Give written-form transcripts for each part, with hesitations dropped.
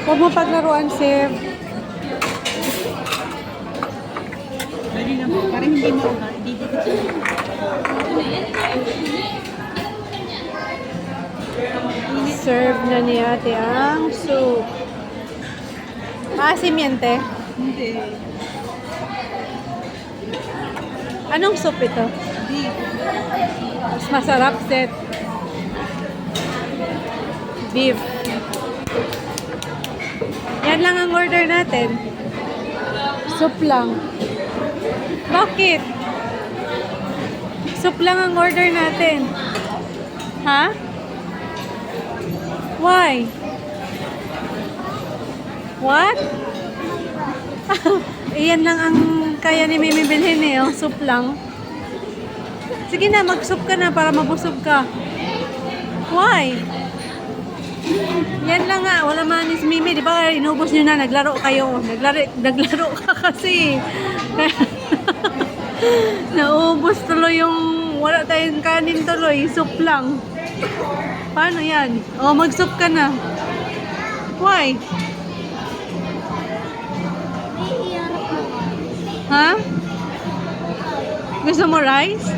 Huwag mo paglaruan, Sib. Pwede na po. Para hindi mauna. Didikit siya. Serve na ni ate ang soup. Simiente. Hindi. Anong soup ito? Beef. Mas masarap, set. Beef. Yan lang ang order natin. Soup lang. Bakit? Soup lang ang order natin. Ha? Why? What? Iyan lang ang kaya ni Mimi bilhin eh. Oh, soup lang. Sige na, mag-soup ka na para mabusog ka. Why? Yan lang nga. Wala man ni Mimi. Di ba inubos nyo na? Naglaro kayo. Naglaro ka kasi. Naubos tuloy yung wala tayong kanin tuloy. Soup lang. Paano yan? O, mag-soup ka na. Why? Ha? Gusto mo rice?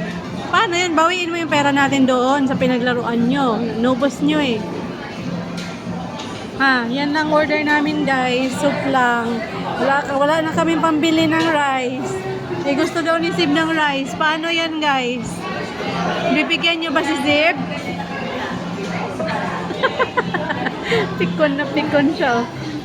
Paano yan? Bawiin mo yung pera natin doon sa pinaglaruan nyo. Nubos nyo eh. Yan lang order namin guys. Soup lang. Wala na kaming pambili ng rice. Gusto daw ni Sib ng rice. Paano yan guys? Bibigyan nyo ba si Sib? Pikon na pikon siya.